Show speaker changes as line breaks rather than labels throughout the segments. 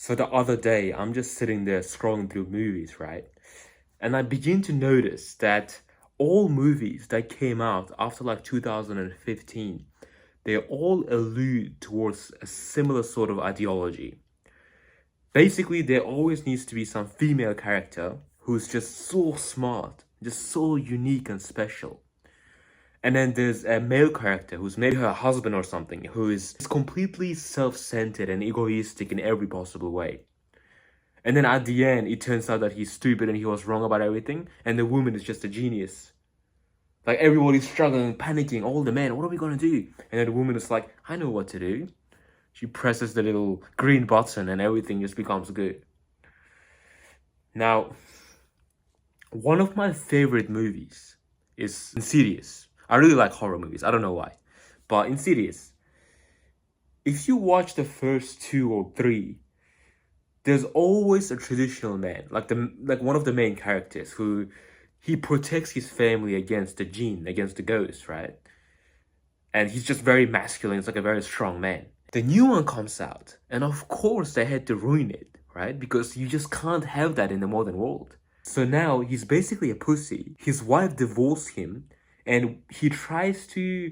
So the other day, I'm just sitting there scrolling through movies, right? And I begin to notice that all movies that came out after like 2015, they all allude towards a similar sort of ideology. Basically, there always needs to be some female character who's just so smart, just so unique and special. And then there's a male character who's maybe her husband or something, who is completely self-centered and egoistic in every possible way. And then at the end, it turns out that he's stupid and he was wrong about everything, and the woman is just a genius. Like everybody's struggling, panicking, all the men, what are we gonna do? And then the woman is like, I know what to do. She presses the little green button and everything just becomes good. Now, one of my favorite movies is Insidious. I really like horror movies, I don't know why. But Insidious, if you watch the first two or three, there's always a traditional man, like one of the main characters who he protects his family against the jinn, against the ghost, right? And he's just very masculine, it's like a very strong man. The new one comes out, and of course they had to ruin it, right? Because you just can't have that in the modern world. So now he's basically a pussy. His wife divorced him, and he tries to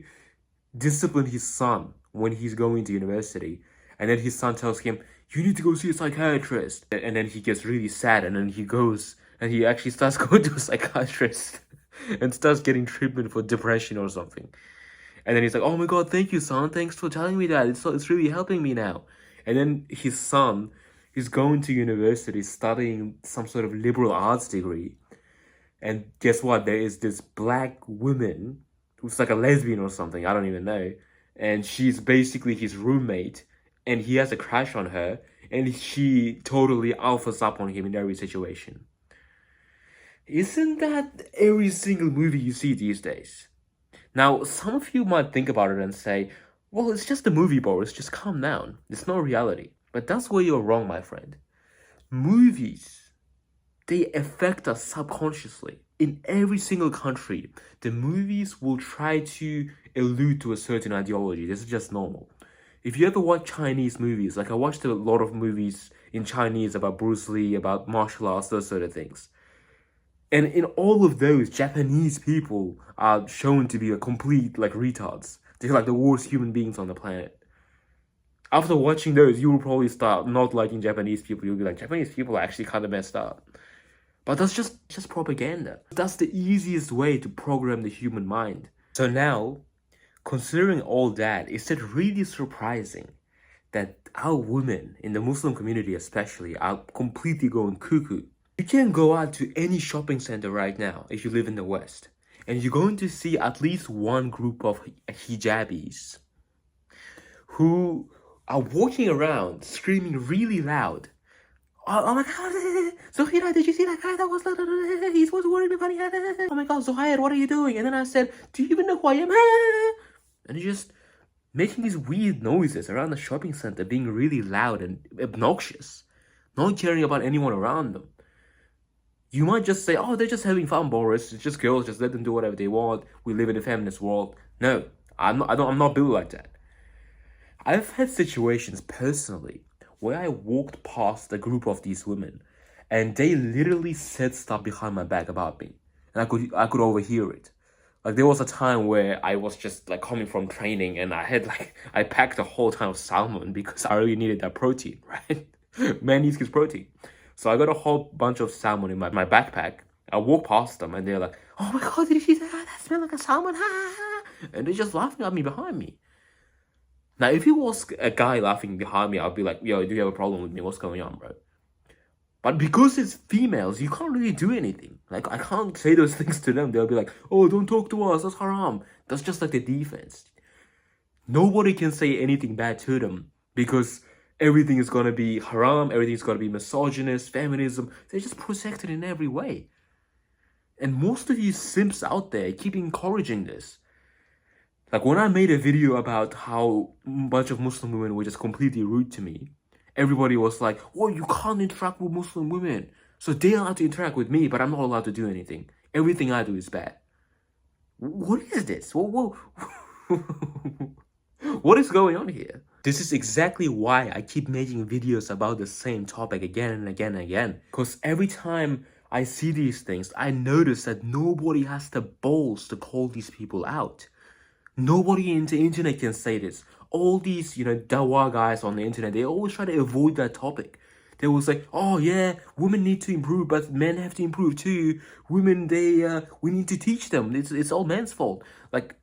discipline his son when he's going to university. And then his son tells him, you need to go see a psychiatrist. And then he gets really sad, and then he goes and he actually starts going to a psychiatrist and starts getting treatment for depression or something. And then he's like, oh my god, thank you, son. Thanks for telling me that. It's really helping me now. And then his son is going to university studying some sort of liberal arts degree. And guess what? There is this black woman who's like a lesbian or something. I don't even know. And she's basically his roommate. And he has a crush on her. And she totally alphas up on him in every situation. Isn't that every single movie you see these days? Now, some of you might think about it and say, well, it's just a movie, Boris, just calm down. It's not reality. But that's where you're wrong, my friend. Movies, they affect us subconsciously. In every single country, the movies will try to allude to a certain ideology. This is just normal. If you ever watch Chinese movies, like I watched a lot of movies in Chinese about Bruce Lee, about martial arts, those sort of things. And in all of those, Japanese people are shown to be a complete, like, retards. They're like the worst human beings on the planet. After watching those, you will probably start not liking Japanese people. You'll be like, Japanese people are actually kind of messed up. But that's just propaganda. That's the easiest way to program the human mind. So now, considering all that, is it really surprising that our women, in the Muslim community especially, are completely going cuckoo? You can go out to any shopping center right now if you live in the West, and you're going to see at least one group of hijabis who are walking around screaming really loud. Oh my god, Zohira, did you see that guy that was like, he's was wearing the funny hat? Oh my god, Zohira, what are you doing? And then I said, do you even know who I am? And you're just making these weird noises around the shopping center, being really loud and obnoxious, not caring about anyone around them. You might just say, oh, they're just having fun, Boris. It's just girls. Just let them do whatever they want. We live in a feminist world. No, I'm not built like that. I've had situations personally where I walked past a group of these women, and they literally said stuff behind my back about me, and I could overhear it. Like there was a time where I was just like coming from training, and I packed a whole ton of salmon because I really needed that protein, right? Man needs his protein. So I got a whole bunch of salmon in my backpack. I walk past them and they're like, oh my god, did you see that? That smells like a salmon. And they're just laughing at me behind me. Now, if it was a guy laughing behind me, I'd be like, yo, do you have a problem with me? What's going on, bro? But because it's females, you can't really do anything. Like, I can't say those things to them. They'll be like, oh, don't talk to us. That's haram. That's just like the defense. Nobody can say anything bad to them because everything is gonna be haram, everything's gonna be misogynist, feminism. They're just protected in every way. And most of you simps out there keep encouraging this. Like when I made a video about how a bunch of Muslim women were just completely rude to me, everybody was like, well, you can't interact with Muslim women. So they're allowed to interact with me, but I'm not allowed to do anything. Everything I do is bad. What is this? What is going on here? This is exactly why I keep making videos about the same topic again and again and again. Because every time I see these things, I notice that nobody has the balls to call these people out. Nobody in the internet can say this. All these, dawa guys on the internet, they always try to avoid that topic. They will say, oh yeah, women need to improve, but men have to improve too. Women, we need to teach them. It's all men's fault. Like,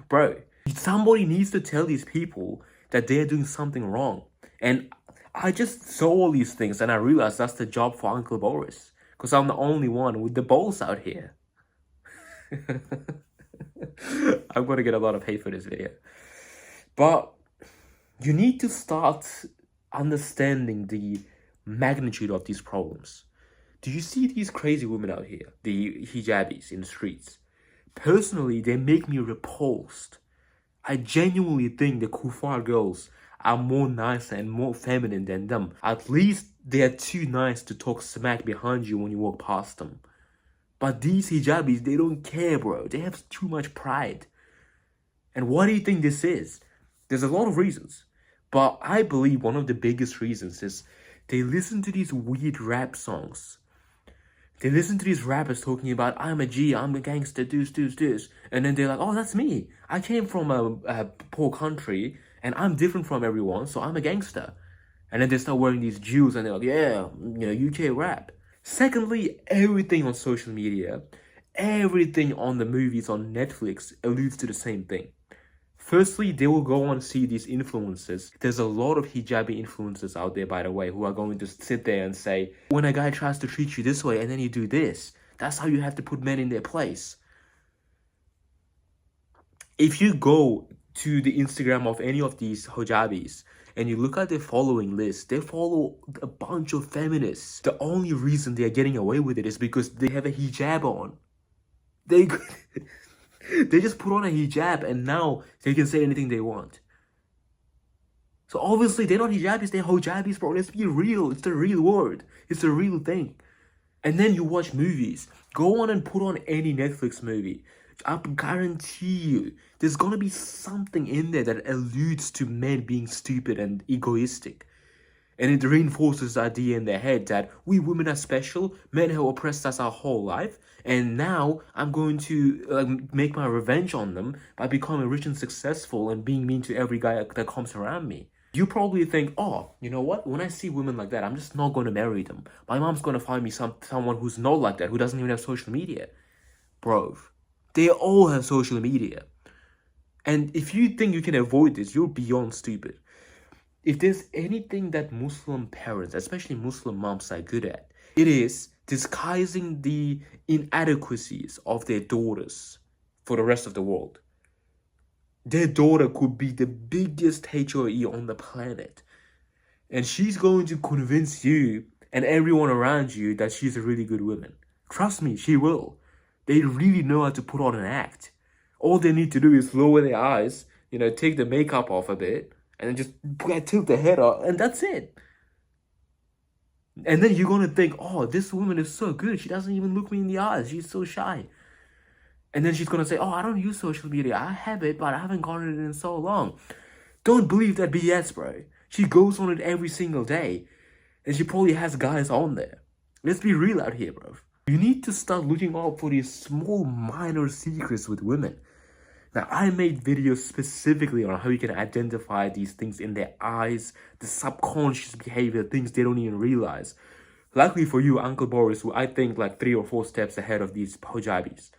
bro, somebody needs to tell these people that they're doing something wrong. And I just saw all these things and I realized that's the job for Uncle Boris. Because I'm the only one with the balls out here. I'm gonna get a lot of hate for this video. But you need to start understanding the magnitude of these problems. Do you see these crazy women out here, the hijabis in the streets? Personally, they make me repulsed. I genuinely think the kuffar girls are more nicer and more feminine than them. At least they are too nice to talk smack behind you when you walk past them. But these hijabis, they don't care, bro. They have too much pride. And what do you think this is? There's a lot of reasons. But I believe one of the biggest reasons is they listen to these weird rap songs. They listen to these rappers talking about, I'm a G, I'm a gangster, this. And then they're like, oh, that's me. I came from a poor country and I'm different from everyone, so I'm a gangster. And then they start wearing these jewels and they're like, yeah, UK rap. Secondly, everything on social media, everything on the movies on Netflix alludes to the same thing. Firstly, they will go on see these influencers. There's a lot of hijabi influencers out there, by the way, who are going to sit there and say, when a guy tries to treat you this way and then you do this, that's how you have to put men in their place. If you go to the Instagram of any of these hijabis and you look at their following list, they follow a bunch of feminists. The only reason they are getting away with it is because they have a hijab on. They just put on a hijab and now they can say anything they want. So obviously they're not hijabis, they're hojabis, bro. Let's be real. It's the real word. It's the real thing. And then you watch movies. Go on and put on any Netflix movie. I guarantee you, there's gonna be something in there that alludes to men being stupid and egoistic. And it reinforces the idea in their head that we women are special, men have oppressed us our whole life, and now I'm going to make my revenge on them by becoming rich and successful and being mean to every guy that comes around me. You probably think, oh, you know what? When I see women like that, I'm just not going to marry them. My mom's going to find me someone who's not like that, who doesn't even have social media. Bro, they all have social media. And if you think you can avoid this, you're beyond stupid. If there's anything that Muslim parents, especially Muslim moms, are good at, it is disguising the inadequacies of their daughters for the rest of the world. Their daughter could be the biggest HOE on the planet. And she's going to convince you and everyone around you that she's a really good woman. Trust me, she will. They really know how to put on an act. All they need to do is lower their eyes, take the makeup off a bit, and then just tilt the head up, and that's it. And then you're gonna think, oh, this woman is so good. She doesn't even look me in the eyes. She's so shy. And then she's gonna say, oh, I don't use social media. I have it, but I haven't gotten it in so long. Don't believe that BS, bro. She goes on it every single day. And she probably has guys on there. Let's be real out here, bro. You need to start looking out for these small, minor secrets with women. Now, I made videos specifically on how you can identify these things in their eyes, the subconscious behavior, things they don't even realize. Luckily for you, Uncle Boris, who I think like 3 or 4 steps ahead of these hijabis.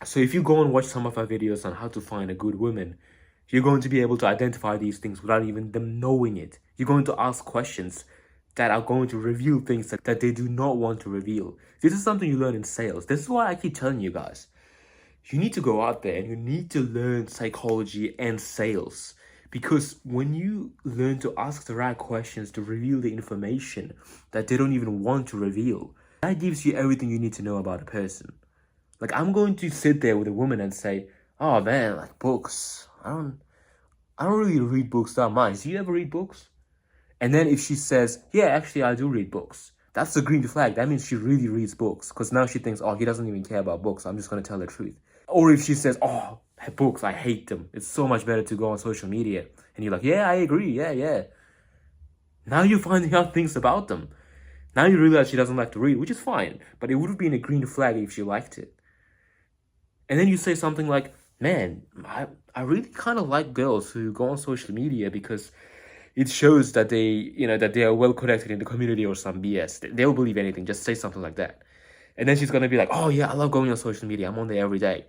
So if you go and watch some of our videos on how to find a good woman, you're going to be able to identify these things without even them knowing it. You're going to ask questions that are going to reveal things that they do not want to reveal. This is something you learn in sales. This is why I keep telling you guys. You need to go out there and you need to learn psychology and sales. Because when you learn to ask the right questions to reveal the information that they don't even want to reveal, that gives you everything you need to know about a person. Like, I'm going to sit there with a woman and say, oh man, like books. I don't really read books that much. Do you ever read books? And then if she says, yeah, actually I do read books, that's a green flag. That means she really reads books. Because now she thinks, oh, he doesn't even care about books. I'm just going to tell the truth. Or if she says, oh, books, I hate them. It's so much better to go on social media. And you're like, yeah, I agree, yeah. Now you're finding out things about them. Now you realize she doesn't like to read, which is fine, but it would have been a green flag if she liked it. And then you say something like, man, I really kind of like girls who go on social media because it shows that that they are well connected in the community or some BS. They'll believe anything. Just say something like that. And then she's going to be like, oh yeah, I love going on social media. I'm on there every day.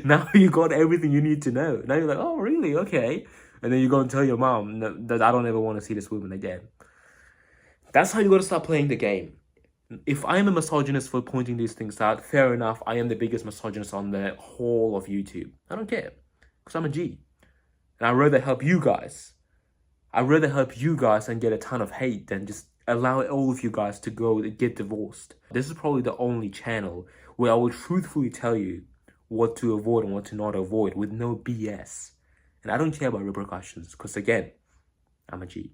Now you got everything you need to know. Now you're like, oh really? Okay. And then you go and tell your mom that I don't ever want to see this woman again. That's how you got to start playing the game. If I am a misogynist for pointing these things out, fair enough. I am the biggest misogynist on the whole of YouTube. I don't care. Because I'm a G. And I'd rather help you guys. I'd rather help you guys and get a ton of hate than just allow all of you guys to go and get divorced. This is probably the only channel where I will truthfully tell you what to avoid and what to not avoid with no BS. And I don't care about repercussions because, again, I'm a G.